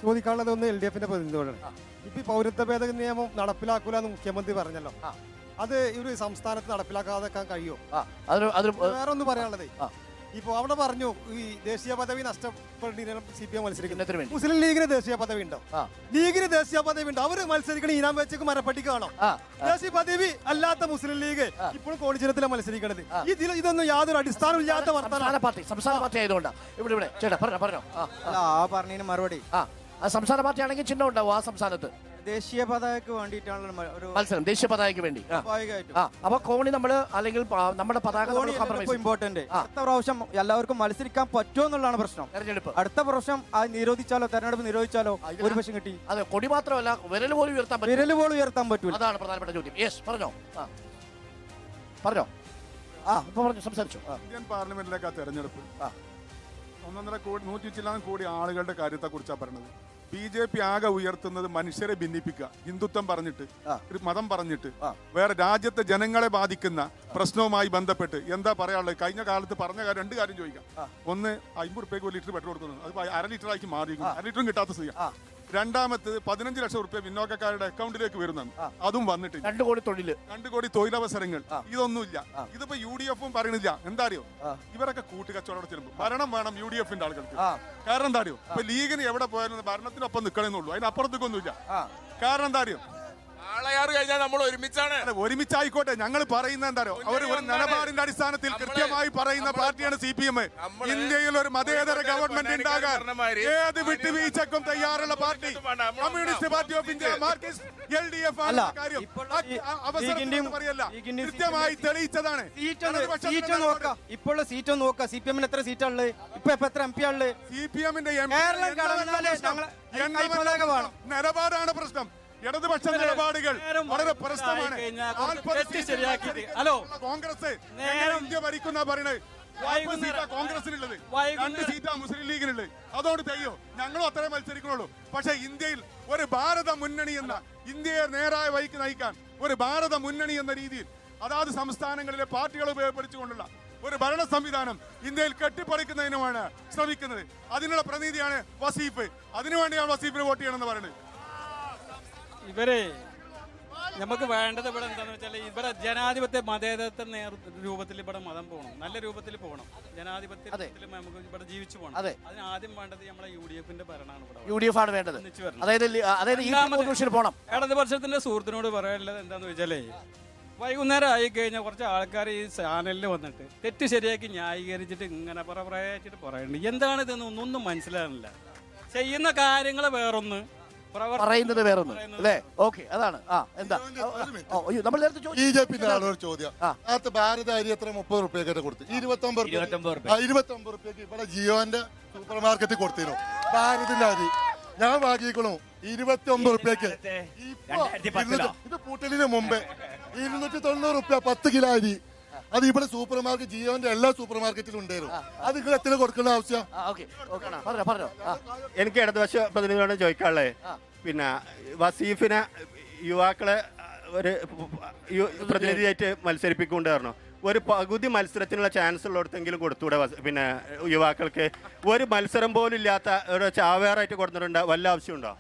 ചോദിക്കാനുള്ളത് ഒന്ന് LDF-ന്റെ പ്രതിനിധിയോടാണ്. ഇപ്പൊ ഈ പൗരത്വ ഭേദഗതി നിയമം നടപ്പിലാക്കൂല എന്ന് മുഖ്യമന്ത്രി പറഞ്ഞല്ലോ. അത് ഒരു സംസ്ഥാനത്ത് നടപ്പിലാക്കാതെക്കാൻ കഴിയുമോ? വേറെ ഒന്ന് പറയാനുള്ളത്, ഇപ്പൊ അവിടെ പറഞ്ഞു ഈ ദേശീയ പദവി നഷ്ടപ്പെടുന്ന CPM മത്സരിക്കുന്നതിന് വേണ്ടി മുസ്ലിം ലീഗിന് ദേശീയ പദവി ഉണ്ടോ? ലീഗിന് ദേശീയ പദവി ഉണ്ടോ? അവര് മത്സരിക്കണ ഈനാം വെച്ചേക്ക് മരപ്പട്ടിക്കാണോ? ദേശീയ പദവി അല്ലാത്ത മുസ്ലിം ലീഗ് ഇപ്പോഴും കോടിച്ചിരത്തിലാണ് മത്സരിക്കണത്. ഇതൊന്നും യാതൊരു അടിസ്ഥാനം ഇല്ലാത്ത സംസ്ഥാന പാർട്ടി ആയതുകൊണ്ടാണ്. ഇവിടെ ചേട്ടാ പറഞ്ഞോ. പറഞ്ഞതിന് മറുപടി സംസ്ഥാന പാർട്ടി ആണെങ്കിൽ ചിഹ്നം ഉണ്ടാവും ആ സംസ്ഥാനത്ത്. ദേശീയ പതാകയ്ക്ക് വേണ്ടിയിട്ടാണ് ഒരു മത്സരം, ദേശീയ പതാകയ്ക്ക് വേണ്ടി. അപ്പൊ കോണി നമ്മള് അല്ലെങ്കിൽ നമ്മുടെ പതാക ഇമ്പോർട്ടന്റ്. അടുത്ത പ്രാവശ്യം എല്ലാവർക്കും മത്സരിക്കാൻ പറ്റുമോ എന്നുള്ളതാണ് പ്രശ്നം. തെരഞ്ഞെടുപ്പ് അടുത്ത പ്രാവശ്യം നിരോധിച്ചാലോ, തെരഞ്ഞെടുപ്പ് നിരോധിച്ചാലോ ഒരു പക്ഷം കിട്ടി. അതെ, കൊടി മാത്രമല്ല വിരൽ പോലും ഉയർത്താൻ പറ്റൂല. അതാണ് പ്രധാനപ്പെട്ട ചോദ്യം. യെസ്, പറഞ്ഞോ. ഇപ്പൊ പറഞ്ഞു, സംസാരിച്ചു. ഇന്ത്യൻ പാർലമെന്റിലേക്ക് തെരഞ്ഞെടുപ്പ് 1.5 കോടി ആളുകളുടെ കാര്യത്തെ കുറിച്ചാണ് പറയുന്നത്. BJP ആകെ ഉയർത്തുന്നത് മനുഷ്യരെ ഭിന്നിപ്പിക്കുക, ഹിന്ദുത്വം പറഞ്ഞിട്ട്, മതം പറഞ്ഞിട്ട്, വേറെ രാജ്യത്തെ ജനങ്ങളെ ബാധിക്കുന്ന പ്രശ്നവുമായി ബന്ധപ്പെട്ട് എന്താ പറയാനുള്ളത്? കഴിഞ്ഞ കാലത്ത് പറഞ്ഞ കാര്യം 2 കാര്യം ചോദിക്കാം. ഒന്ന്, 50 റുപ്യക്ക് 1 ലിറ്റർ പെട്രോൾ കൊടുക്കുന്നത്, അത് 1/2 ലിറ്ററാക്കി മാറിയിരിക്കും. 1/2 ലിറ്ററും കിട്ടാത്ത സ്ഥിതിയാണ്. രണ്ടാമത്തത് 15 ലക്ഷം റുപ്യ പിന്നോക്കക്കാരുടെ അക്കൗണ്ടിലേക്ക് വരുന്നത്, അതും വന്നിട്ട് 2 കോടി തൊഴിൽ, 2 കോടി തൊഴിലവസരങ്ങൾ. ഇതൊന്നുമില്ല. ഇതിപ്പോ UDF-ഉം പറയണില്ല. എന്താ അറിയോ? ഇവരൊക്കെ കൂട്ടുകച്ചവടം ചെല്ലുമ്പോൾ ഭരണം വേണം UDF-ന്റെ ആളുകൾക്ക്. കാരണം എന്താ അറിയോ? ഇപ്പൊ ലീഗിന് എവിടെ പോയാലും ഭരണത്തിനൊപ്പം നിൽക്കണമെന്നുള്ളൂ, അതിനപ്പുറത്തേക്കൊന്നുമില്ല. കാരണം എന്താ അറിയോ? കഴിഞ്ഞാൽ നമ്മൾ ഒരുമിച്ചാണ്. ഒരുമിച്ചായിക്കോട്ടെ, ഞങ്ങൾ പറയുന്നത് എന്താ അറിയോ? അവർ ഒരു നിലപാടിന്റെ അടിസ്ഥാനത്തിൽ കൃത്യമായി പറയുന്ന പാർട്ടിയാണ് CPM. ഇന്ത്യയിൽ ഒരു മതേതര ഗവൺമെന്റ് ഉണ്ടാകാൻ ഏത് വിട്ടുവീഴ്ചക്കും തയ്യാറുള്ള party Communist Party of India, Marxist, LDF ആണ്. കാര്യം പറയല്ല, കൃത്യമായി തെളിയിച്ചതാണ്. ഇപ്പോൾ സീറ്റ് നോക്കാം. CPM-ന് എത്ര സീറ്റാണുള്ളത്? ഇപ്പൊ എത്ര MP ആണുള്ളത്? CPM-ന്റെ നിലപാടാണ് പ്രശ്നം. ഇടതുപക്ഷ നിലപാടുകൾ വളരെ പ്രശ്നമാണ്. കോൺഗ്രസ് ഇന്ത്യ ഭരിക്കുന്ന പറയണത് കോൺഗ്രസിനുള്ളത്, 2 സീറ്റാ മുസ്ലിം ലീഗിനുള്ളത്. അതുകൊണ്ട് തെയ്യോ ഞങ്ങളും അത്രേ മത്സരിക്കണുള്ളൂ. പക്ഷെ ഇന്ത്യയിൽ ഒരു ഭാരത മുന്നണി എന്ന, ഇന്ത്യയെ നേരായ വഴിക്ക് നയിക്കാൻ ഒരു ഭാരത മുന്നണി എന്ന രീതിയിൽ അതാത് സംസ്ഥാനങ്ങളിലെ പാർട്ടികൾ ഉപയോഗപ്പെടുത്തിക്കൊണ്ടുള്ള ഒരു ഭരണ സംവിധാനം ഇന്ത്യയിൽ കെട്ടിപ്പടുക്കുന്നതിനുമാണ് ശ്രമിക്കുന്നത്. അതിനുള്ള പ്രതിനിധിയാണ് വസീഫ്. അതിനുവേണ്ടിയാണ് വസീഫിന് വോട്ട് ചെയ്യണമെന്ന് പറയുന്നത്. ഇവരെ നമുക്ക് വേണ്ടത് ഇവിടെ എന്താണെന്ന് വെച്ചാൽ, ഇവിടെ ജനാധിപത്യ മതേതരത്വ രൂപത്തിൽ ഇവിടെ മതം പോകണം, നല്ല രൂപത്തിൽ പോകണം. ജനാധിപത്യത്തിൽ നമുക്ക് ഇവിടെ ജീവിച്ചു പോകണം. അതിന് ആദ്യം വേണ്ടത് നമ്മളെ UDF-ന്റെ ഭരണമാണ്. UDF ആണ് വേണ്ടത്. ഇടതുപക്ഷത്തിന്റെ സുഹൃത്തിനോട് പറയാനുള്ളത് എന്താന്ന് വെച്ചാലേ, വൈകുന്നേരം ആയിക്കഴിഞ്ഞാൽ കുറച്ച് ആൾക്കാർ ഈ ചാനലിൽ വന്നിട്ട് തെറ്റ് ശരിയാക്കി ന്യായീകരിച്ചിട്ട് ഇങ്ങനെ പറയച്ചിട്ട് പറയുന്നുണ്ട്. എന്താണ് ഇതെന്ന് ഒന്നും മനസ്സിലാകുന്നില്ല. ചെയ്യുന്ന കാര്യങ്ങൾ വേറൊന്ന്, പറയുന്നത് വേറൊന്നും അല്ലേ? ഓക്കെ, അതാണ്. എന്താ നമ്മൾ BJP-ന്റെ ആളോട് ചോദ്യം. അത് ഭാരത അരി എത്ര 30 റുപ്യക്ക് കൊടുത്തു? 29 റുപ്യക്ക് ഇവിടെ ജിയോന്റെ സൂപ്പർ മാർക്കറ്റിൽ കൊടുത്തിരുന്നു. ഭാരതിന്റെ അരി ഞാൻ വാങ്ങിക്കണു 29 റുപ്യക്ക്. ഇത് പൂട്ടലിന് മുമ്പേ 290 റുപ്യ 10 കിലോ അരി. അത് ഇവിടെ സൂപ്പർ മാർക്കറ്റ്, ജിയോന്റെ എല്ലാ സൂപ്പർ മാർക്കറ്റിലും ഉണ്ടായിരുന്നു. അത് നിങ്ങൾ എത്ര കൊടുക്കേണ്ട ആവശ്യം? എനിക്ക് ഇടതുപക്ഷ പ്രതിനിധിയോട് ചോദിക്കാനുള്ളത്, പിന്നെ വസീഫിനെ യുവാക്കളെ ഒരു പ്രതിനിധിയായിട്ട് മത്സരിപ്പിക്കൊണ്ട് പറഞ്ഞു. ഒരു പകുതി മത്സരത്തിനുള്ള ചാൻസ് ഉള്ളിടത്തെങ്കിലും കൊടുത്തൂടെ? പിന്നെ യുവാക്കൾക്ക് ഒരു മത്സരം പോലും ഇല്ലാത്ത ഒരു ചാവേറായിട്ട് കൊടുത്തിട്ടുണ്ട്. വല്ല ആവശ്യമുണ്ടോ?